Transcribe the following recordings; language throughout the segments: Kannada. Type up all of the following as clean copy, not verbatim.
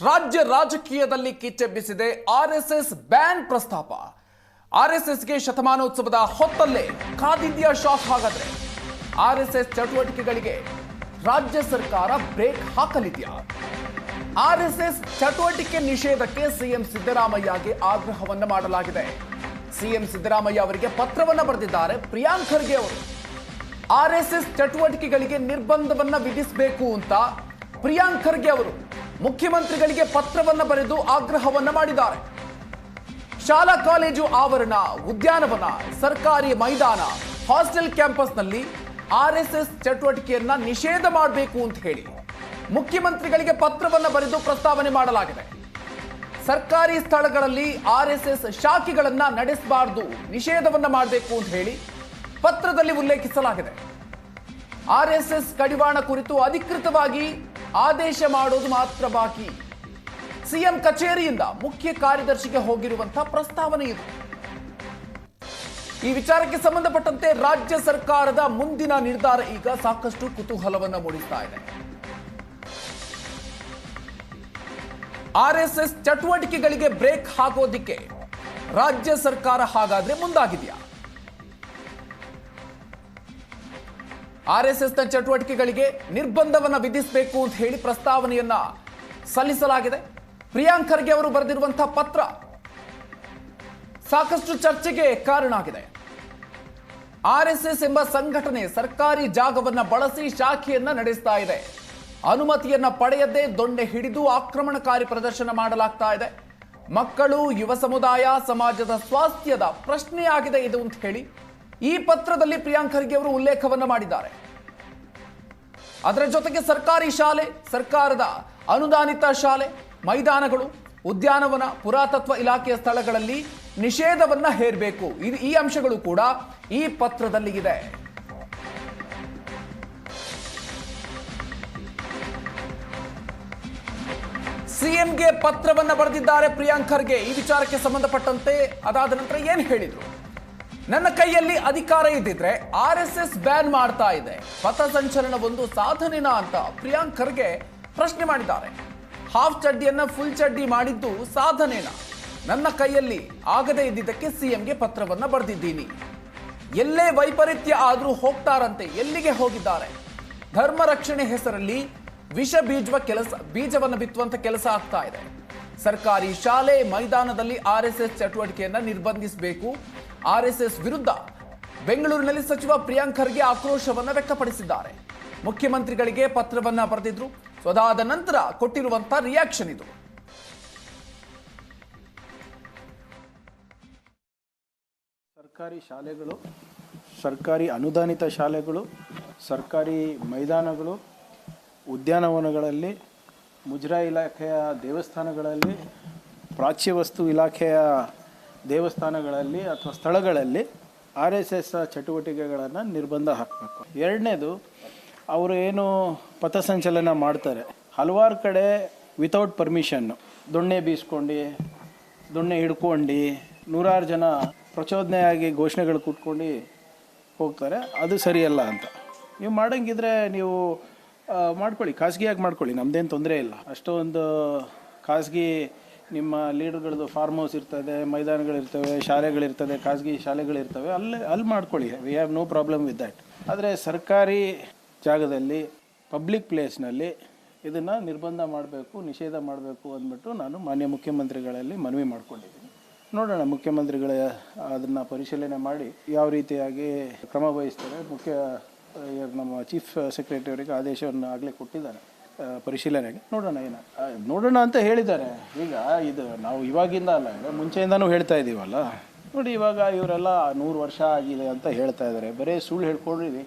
ರಾಜ್ಯ ರಾಜಕೀಯದಲ್ಲಿ ಕಿಚ್ಚೆಬ್ಬಿಸಿದೆ ಆರ್ಎಸ್ಎಸ್ ಬ್ಯಾನ್ ಪ್ರಸ್ತಾಪ. ಆರ್ಎಸ್ಎಸ್ಗೆ ಶತಮಾನೋತ್ಸವದ ಹೊತ್ತಲ್ಲೇ ಕಾದಿದ್ಯಾ ಶಾಕ್. ಹಾಗಾದ್ರೆ ಆರ್ಎಸ್ಎಸ್ ಚಟುವಟಿಕೆಗಳಿಗೆ ರಾಜ್ಯ ಸರ್ಕಾರ ಬ್ರೇಕ್ ಹಾಕಲಿದೆಯಾ? ಆರ್ಎಸ್ಎಸ್ ಚಟುವಟಿಕೆ ನಿಷೇಧಕ್ಕೆ ಸಿಎಂ ಸಿದ್ದರಾಮಯ್ಯಗೆ ಆಗ್ರಹವನ್ನ ಮಾಡಲಾಗಿದೆ. ಸಿಎಂ ಸಿದ್ದರಾಮಯ್ಯ ಅವರಿಗೆ ಪತ್ರವನ್ನ ಬರೆದಿದ್ದಾರೆ ಪ್ರಿಯಾಂಕ್ ಖರ್ಗೆ ಅವರು. ಆರ್ಎಸ್ಎಸ್ ಚಟುವಟಿಕೆಗಳಿಗೆ ನಿರ್ಬಂಧವನ್ನ ವಿಧಿಸಬೇಕು ಅಂತ ಪ್ರಿಯಾಂಕ್ ಖರ್ಗೆ ಅವರು ಮುಖ್ಯಮಂತ್ರಿಗಳಿಗೆ ಪತ್ರವನ್ನ ಬರೆದು ಆಗ್ರಹವನ್ನ ಮಾಡಿದ್ದಾರೆ. ಶಾಲಾ ಕಾಲೇಜು ಆವರಣ, ಉದ್ಯಾನವನ, ಸರ್ಕಾರಿ ಮೈದಾನ, ಹಾಸ್ಟೆಲ್ ಕ್ಯಾಂಪಸ್ನಲ್ಲಿ ಆರ್ಎಸ್ಎಸ್ ಚಟುವಟಿಕೆಯನ್ನ ನಿಷೇಧ ಮಾಡಬೇಕು ಅಂತ ಹೇಳಿ ಮುಖ್ಯಮಂತ್ರಿಗಳಿಗೆ ಪತ್ರವನ್ನ ಬರೆದು ಪ್ರಸ್ತಾವನೆ ಮಾಡಲಾಗಿದೆ. ಸರ್ಕಾರಿ ಸ್ಥಳಗಳಲ್ಲಿ ಆರ್ಎಸ್ಎಸ್ ಶಾಖೆಗಳನ್ನ ನಡೆಸಬಾರದು, ನಿಷೇಧವನ್ನ ಮಾಡಬೇಕು ಅಂತ ಹೇಳಿ ಪತ್ರದಲ್ಲಿ ಉಲ್ಲೇಖಿಸಲಾಗಿದೆ. ಆರ್ಎಸ್ಎಸ್ ಕಡಿವಾಣ ಕುರಿತು ಅಧಿಕೃತವಾಗಿ ಆದೇಶ ಮಾಡೋದು ಮಾತ್ರ ಬಾಕಿ. ಸಿಎಂ ಕಚೇರಿಯಿಂದ ಮುಖ್ಯ ಕಾರ್ಯದರ್ಶಿಗೆ ಹೋಗಿರುವಂತಹ ಪ್ರಸ್ತಾವನೆ ಇದು. ಈ ವಿಚಾರಕ್ಕೆ ಸಂಬಂಧಪಟ್ಟಂತೆ ರಾಜ್ಯ ಸರ್ಕಾರದ ಮುಂದಿನ ನಿರ್ಧಾರ ಈಗ ಸಾಕಷ್ಟು ಕುತೂಹಲವನ್ನ ಮೂಡಿಸ್ತಾ ಇದೆ. ಆರ್ಎಸ್ಎಸ್ ಚಟುವಟಿಕೆಗಳಿಗೆ ಬ್ರೇಕ್ ಹಾಕೋದಿಕ್ಕೆ ರಾಜ್ಯ ಸರ್ಕಾರ ಹಾಗಾದ್ರೆ ಮುಂದಾಗಿದೆಯಾ? ಆರ್ಎಸ್ಎಸ್ನ ಚಟುವಟಿಕೆಗಳಿಗೆ ನಿರ್ಬಂಧವನ್ನ ವಿಧಿಸಬೇಕು ಅಂತ ಹೇಳಿ ಪ್ರಸ್ತಾವನೆಯನ್ನ ಸಲ್ಲಿಸಲಾಗಿದೆ. ಪ್ರಿಯಾಂಕ್ ಖರ್ಗೆ ಅವರು ಬರೆದಿರುವಂತಹ ಪತ್ರ ಸಾಕಷ್ಟು ಚರ್ಚೆಗೆ ಕಾರಣ ಆಗಿದೆ. ಆರ್ಎಸ್ಎಸ್ ಎಂಬ ಸಂಘಟನೆ ಸರ್ಕಾರಿ ಜಾಗವನ್ನ ಬಳಸಿ ಶಾಖೆಯನ್ನ ನಡೆಸ್ತಾ ಇದೆ. ಅನುಮತಿಯನ್ನ ಪಡೆಯದೆ ದೊಣ್ಣೆ ಹಿಡಿದು ಆಕ್ರಮಣಕಾರಿ ಪ್ರದರ್ಶನ ಮಾಡಲಾಗ್ತಾ ಇದೆ. ಮಕ್ಕಳು, ಯುವ ಸಮುದಾಯ, ಸಮಾಜದ ಸ್ವಾಸ್ಥ್ಯದ ಪ್ರಶ್ನೆಯಾಗಿದೆ ಇದು ಅಂತ ಹೇಳಿ ಈ ಪತ್ರದಲ್ಲಿ ಪ್ರಿಯಾಂಕ್ ಖರ್ಗೆ ಅವರು ಉಲ್ಲೇಖವನ್ನ ಮಾಡಿದ್ದಾರೆ. ಅದರ ಜೊತೆಗೆ ಸರ್ಕಾರಿ ಶಾಲೆ, ಸರ್ಕಾರದ ಅನುದಾನಿತ ಶಾಲೆ, ಮೈದಾನಗಳು, ಉದ್ಯಾನವನ, ಪುರಾತತ್ವ ಇಲಾಖೆಯ ಸ್ಥಳಗಳಲ್ಲಿ ನಿಷೇಧವನ್ನ ಹೇರಬೇಕು. ಈ ಅಂಶಗಳು ಕೂಡ ಈ ಪತ್ರದಲ್ಲಿ ಇದೆ. ಸಿಎಂಗೆ ಪತ್ರವನ್ನ ಬರೆದಿದ್ದಾರೆ ಪ್ರಿಯಾಂಕ್ ಖರ್ಗೆ. ಈ ವಿಚಾರಕ್ಕೆ ಸಂಬಂಧಪಟ್ಟಂತೆ ಅದಾದ ನಂತರ ಏನ್ ಹೇಳಿದ್ರು? ನನ್ನ ಕೈಯಲ್ಲಿ ಅಧಿಕಾರ ಇದ್ದಿದ್ರೆ ಆರ್ಎಸ್ಎಸ್ ಬ್ಯಾನ್ ಮಾಡ್ತಾ ಇದೆ. ಪಥಸಂಚಲನ ಒಂದು ಸಾಧನೆನಾ ಅಂತ ಪ್ರಿಯಾಂಕ್ ಖರ್ಗೆ ಪ್ರಶ್ನೆ ಮಾಡಿದ್ದಾರೆ. ಹಾಫ್ ಚಡ್ಡಿಯನ್ನ ಫುಲ್ ಚಡ್ಡಿ ಮಾಡಿದ್ದು ಸಾಧನೆನಾ? ನನ್ನ ಕೈಯಲ್ಲಿ ಆಗದೇ ಇದ್ದಿದ್ದಕ್ಕೆ ಸಿಎಂಗೆ ಪತ್ರವನ್ನ ಬರೆದಿದ್ದೀನಿ. ಎಲ್ಲೇ ವೈಪರೀತ್ಯ ಆದ್ರೂ ಹೋಗ್ತಾರಂತೆ. ಎಲ್ಲಿಗೆ ಹೋಗಿದ್ದಾರೆ? ಧರ್ಮ ರಕ್ಷಣೆ ಹೆಸರಲ್ಲಿ ವಿಷ ಬೀಜವನ್ನು ಬಿತ್ತುವಂತ ಕೆಲಸ ಆಗ್ತಾ ಇದೆ. ಸರ್ಕಾರಿ ಶಾಲೆ, ಮೈದಾನದಲ್ಲಿ ಆರ್ಎಸ್ಎಸ್ ಚಟುವಟಿಕೆಯನ್ನ ನಿರ್ಬಂಧಿಸಬೇಕು. ಆರ್ಎಸ್ಎಸ್ ವಿರುದ್ಧ ಬೆಂಗಳೂರಿನಲ್ಲಿ ಸಚಿವ ಪ್ರಿಯಾಂಕ್ ಖರ್ಗೆ ಆಕ್ರೋಶವನ್ನ ವ್ಯಕ್ತಪಡಿಸಿದ್ದಾರೆ. ಮುಖ್ಯಮಂತ್ರಿಗಳಿಗೆ ಪತ್ರವನ್ನ ಬರೆದಿದ್ರು. ಅದಾದ ನಂತರ ಕೊಟ್ಟಿರುವಂತಹ ರಿಯಾಕ್ಷನ್ ಇದು. ಸರ್ಕಾರಿ ಶಾಲೆಗಳು, ಸರ್ಕಾರಿ ಅನುದಾನಿತ ಶಾಲೆಗಳು, ಸರ್ಕಾರಿ ಮೈದಾನಗಳು, ಉದ್ಯಾನವನಗಳಲ್ಲಿ, ಮುಜರಾಯಿ ಇಲಾಖೆಯ ದೇವಸ್ಥಾನಗಳಲ್ಲಿ, ಪ್ರಾಚ್ಯ ವಸ್ತು ಇಲಾಖೆಯ ದೇವಸ್ಥಾನಗಳಲ್ಲಿ ಅಥವಾ ಸ್ಥಳಗಳಲ್ಲಿ ಆರ್ಎಸ್ಎಸ್ ಚಟುವಟಿಕೆಗಳನ್ನು ನಿರ್ಬಂಧ ಹಾಕಬೇಕು. ಎರಡನೇದು, ಅವರು ಏನು ಪಥಸಂಚಲನ ಮಾಡ್ತಾರೆ, ಹಲವಾರು ಕಡೆ ವಿತೌಟ್ ಪರ್ಮಿಷನ್ನು ದೊಣ್ಣೆ ಬೀಸ್ಕೊಂಡು, ದೊಣ್ಣೆ ಹಿಡ್ಕೊಂಡು, ನೂರಾರು ಜನ ಪ್ರಚೋದನೆಯಾಗಿ ಘೋಷಣೆಗಳು ಕೂತ್ಕೊಂಡು ಹೋಗ್ತಾರೆ. ಅದು ಸರಿಯಲ್ಲ ಅಂತ. ನೀವು ಮಾಡೋಂಗಿದ್ರೆ ನೀವು ಮಾಡ್ಕೊಳ್ಳಿ, ಖಾಸಗಿಯಾಗಿ ಮಾಡ್ಕೊಳ್ಳಿ, ನಮ್ಮದೇನು ತೊಂದರೆ ಇಲ್ಲ. ಅಷ್ಟೊಂದು ಖಾಸಗಿ ನಿಮ್ಮ ಲೀಡರ್ಗಳದ್ದು ಫಾರ್ಮ್ ಹೌಸ್ ಇರ್ತದೆ, ಮೈದಾನಗಳಿರ್ತವೆ, ಶಾಲೆಗಳಿರ್ತದೆ, ಖಾಸಗಿ ಶಾಲೆಗಳಿರ್ತವೆ, ಅಲ್ಲಿ ಮಾಡ್ಕೊಳ್ಳಿ. We have no problem with that. ಆದರೆ ಸರ್ಕಾರಿ ಜಾಗದಲ್ಲಿ, ಪಬ್ಲಿಕ್ ಪ್ಲೇಸ್ನಲ್ಲಿ ಇದನ್ನು ನಿರ್ಬಂಧ ಮಾಡಬೇಕು, ನಿಷೇಧ ಮಾಡಬೇಕು ಅಂದ್ಬಿಟ್ಟು ನಾನು ಮಾನ್ಯ ಮುಖ್ಯಮಂತ್ರಿಗಳಲ್ಲಿ ಮನವಿ ಮಾಡ್ಕೊಂಡಿದ್ದೀನಿ. ನೋಡೋಣ, ಮುಖ್ಯಮಂತ್ರಿಗಳ ಅದನ್ನು ಪರಿಶೀಲನೆ ಮಾಡಿ ಯಾವ ರೀತಿಯಾಗಿ ಕ್ರಮ ವಹಿಸ್ತಾರೆ. ನಮ್ಮ ಚೀಫ್ ಸೆಕ್ರೆಟರಿ ಅವರಿಗೆ ಆದೇಶವನ್ನು ಆಗಲೇ ಕೊಟ್ಟಿದ್ದಾರೆ ಪರಿಶೀಲನೆಗೆ. ನೋಡೋಣ ಅಂತ ಹೇಳಿದ್ದಾರೆ. ಈಗ ಇದು ನಾವು ಇವಾಗಿಂದ ಅಲ್ಲ, ಮುಂಚೆಯಿಂದನೂ ಹೇಳ್ತಾ ಇದ್ದೀವಲ್ಲ. ನೋಡಿ, ಇವಾಗ ಇವರೆಲ್ಲ 100 ವರ್ಷ ಆಗಿದೆ ಅಂತ ಹೇಳ್ತಾ ಇದ್ದಾರೆ. ಬರೀ ಸುಳ್ಳು ಹೇಳ್ಕೊಂಡಿವಿ.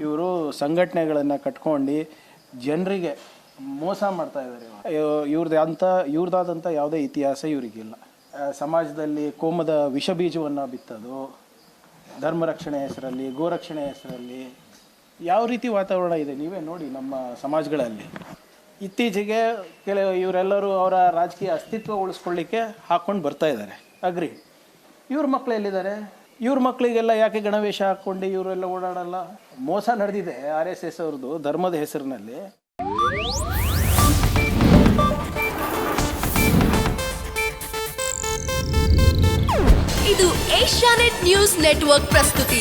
ಇವರು ಸಂಘಟನೆಗಳನ್ನು ಕಟ್ಕೊಂಡು ಜನರಿಗೆ ಮೋಸ ಮಾಡ್ತಾ ಇದ್ದಾರೆ. ಇವ್ರದ್ದಾದಂಥ ಯಾವುದೇ ಇತಿಹಾಸ ಇವರಿಗಿಲ್ಲ. ಸಮಾಜದಲ್ಲಿ ಕೋಮದ ವಿಷ ಬೀಜವನ್ನು ಬಿತ್ತೋದು, ಧರ್ಮ ರಕ್ಷಣೆ ಹೆಸರಲ್ಲಿ, ಗೋರಕ್ಷಣೆ ಹೆಸರಲ್ಲಿ ಯಾವ ರೀತಿ ವಾತಾವರಣ ಇದೆ ನೀವೇ ನೋಡಿ ನಮ್ಮ ಸಮಾಜಗಳಲ್ಲಿ. ಇತ್ತೀಚೆಗೆ ಇವರೆಲ್ಲರೂ ಅವರ ರಾಜಕೀಯ ಅಸ್ತಿತ್ವ ಉಳಿಸ್ಕೊಳ್ಳಿಕ್ಕೆ ಹಾಕ್ಕೊಂಡು ಬರ್ತಾ ಇದ್ದಾರೆ. ಅಗ್ರಿ. ಇವ್ರ ಮಕ್ಕಳು ಎಲ್ಲಿದ್ದಾರೆ? ಇವ್ರ ಮಕ್ಕಳಿಗೆಲ್ಲ ಯಾಕೆ ಗಣವೇಶ ಹಾಕ್ಕೊಂಡು ಇವರೆಲ್ಲ ಓಡಾಡಲ್ಲ? ಮೋಸ ನಡೆದಿದೆ RSS ಅವ್ರದ್ದು ಧರ್ಮದ ಹೆಸರಿನಲ್ಲಿ. ಇದು ಏಷ್ಯಾನೆಟ್ ನ್ಯೂಸ್ ನೆಟ್ವರ್ಕ್ ಪ್ರಸ್ತುತಿ.